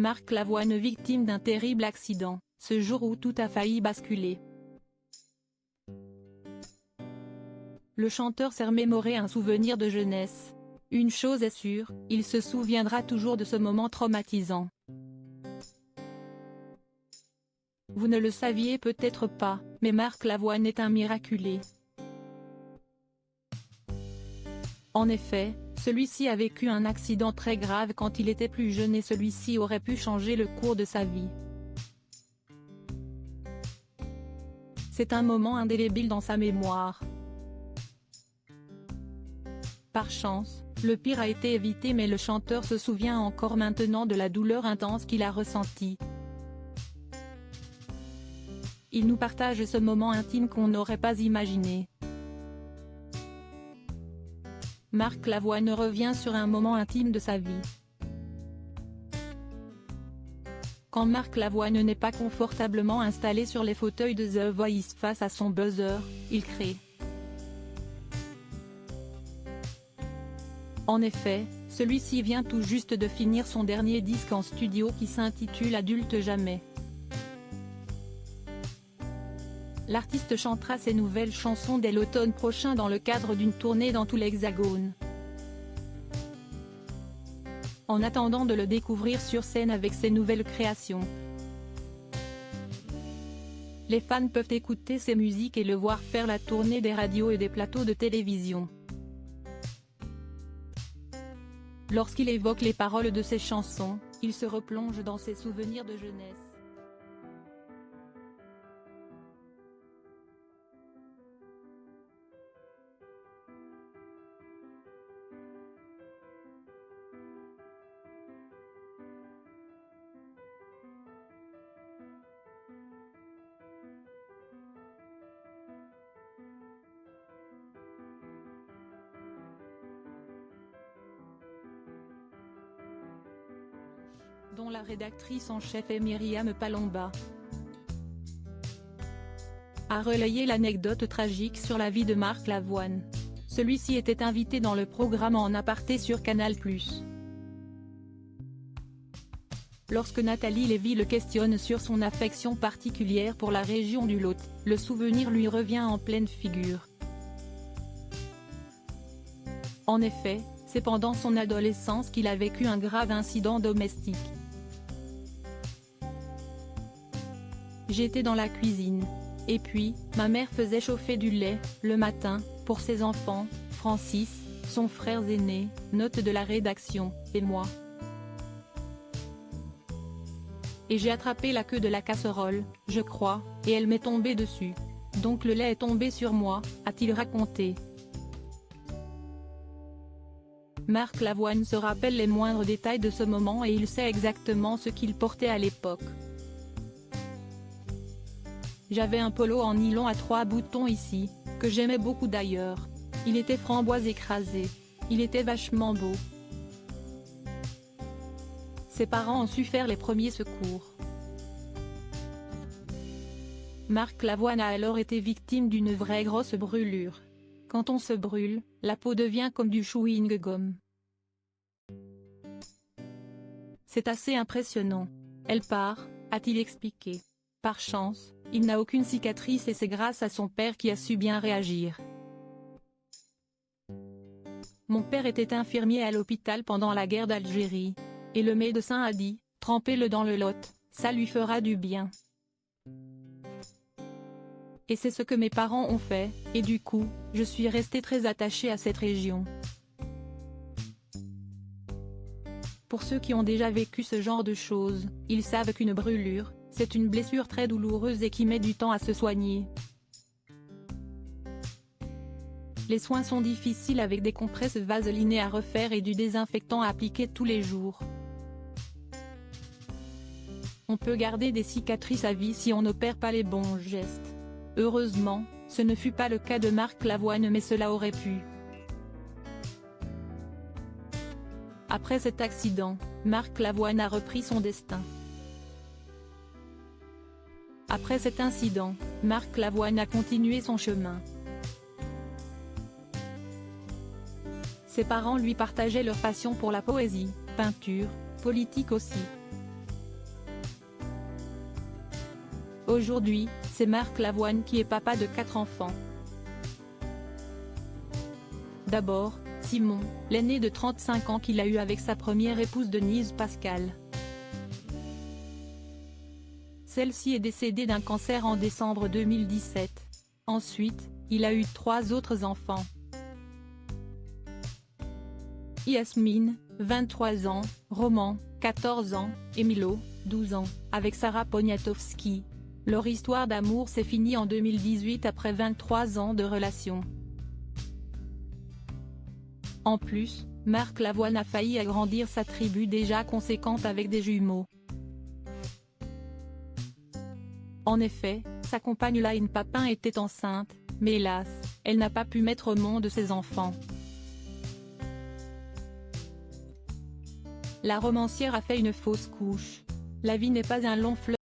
Marc Lavoine victime d'un terrible accident, ce jour où tout a failli basculer. Le chanteur s'est remémoré un souvenir de jeunesse. Une chose est sûre, il se souviendra toujours de ce moment traumatisant. Vous ne le saviez peut-être pas, mais Marc Lavoine est un miraculé. En effet, celui-ci a vécu un accident très grave quand il était plus jeune et celui-ci aurait pu changer le cours de sa vie. C'est un moment indélébile dans sa mémoire. Par chance, le pire a été évité mais le chanteur se souvient encore maintenant de la douleur intense qu'il a ressentie. Il nous partage ce moment intime qu'on n'aurait pas imaginé. Marc Lavoine revient sur un moment intime de sa vie. Quand Marc Lavoine n'est pas confortablement installé sur les fauteuils de The Voice face à son buzzer, il crée. En effet, celui-ci vient tout juste de finir son dernier disque en studio qui s'intitule Adulte Jamais. L'artiste chantera ses nouvelles chansons dès l'automne prochain dans le cadre d'une tournée dans tout l'Hexagone. En attendant de le découvrir sur scène avec ses nouvelles créations, les fans peuvent écouter ses musiques et le voir faire la tournée des radios et des plateaux de télévision. Lorsqu'il évoque les paroles de ses chansons, il se replonge dans ses souvenirs de jeunesse. Dont la rédactrice en chef est Myriam Palomba, a relayé l'anecdote tragique sur la vie de Marc Lavoine. Celui-ci était invité dans le programme En aparté sur Canal+. Lorsque Nathalie Lévy le questionne sur son affection particulière pour la région du Lot, le souvenir lui revient en pleine figure. En effet, c'est pendant son adolescence qu'il a vécu un grave incident domestique. J'étais dans la cuisine. Et puis, ma mère faisait chauffer du lait, le matin, pour ses enfants, Francis, son frère aîné, note de la rédaction, et moi. Et j'ai attrapé la queue de la casserole, je crois, et elle m'est tombée dessus. Donc le lait est tombé sur moi, a-t-il raconté. Marc Lavoine se rappelle les moindres détails de ce moment et il sait exactement ce qu'il portait à l'époque. J'avais un polo en nylon à 3 boutons ici, que j'aimais beaucoup d'ailleurs. Il était framboise écrasé. Il était vachement beau. Ses parents ont su faire les premiers secours. Marc Lavoine a alors été victime d'une vraie grosse brûlure. Quand on se brûle, la peau devient comme du chewing-gum. C'est assez impressionnant. Elle part, a-t-il expliqué. Par chance, il n'a aucune cicatrice et c'est grâce à son père qui a su bien réagir. Mon père était infirmier à l'hôpital pendant la guerre d'Algérie. Et le médecin a dit, trempez-le dans le Lot, ça lui fera du bien. Et c'est ce que mes parents ont fait, et du coup, je suis resté très attaché à cette région. Pour ceux qui ont déjà vécu ce genre de choses, ils savent qu'une brûlure, c'est une blessure très douloureuse et qui met du temps à se soigner. Les soins sont difficiles avec des compresses vaselinées à refaire et du désinfectant à appliquer tous les jours. On peut garder des cicatrices à vie si on n'opère pas les bons gestes. Heureusement, ce ne fut pas le cas de Marc Lavoine mais cela aurait pu. Après cet accident, Marc Lavoine a repris son destin. Après cet incident, Marc Lavoine a continué son chemin. Ses parents lui partageaient leur passion pour la poésie, peinture, politique aussi. Aujourd'hui, c'est Marc Lavoine qui est papa de 4 enfants. D'abord, Simon, l'aîné de 35 ans qu'il a eu avec sa première épouse Denise Pascal. Celle-ci est décédée d'un cancer en décembre 2017. Ensuite, il a eu 3 autres enfants. Yasmine, 23 ans, Roman, 14 ans, et Milo, 12 ans, avec Sarah Poniatowski. Leur histoire d'amour s'est finie en 2018 après 23 ans de relation. En plus, Marc Lavoine a failli agrandir sa tribu déjà conséquente avec des jumeaux. En effet, sa compagne Laine Papin était enceinte, mais hélas, elle n'a pas pu mettre au monde ses enfants. La romancière a fait une fausse couche. La vie n'est pas un long fleuve.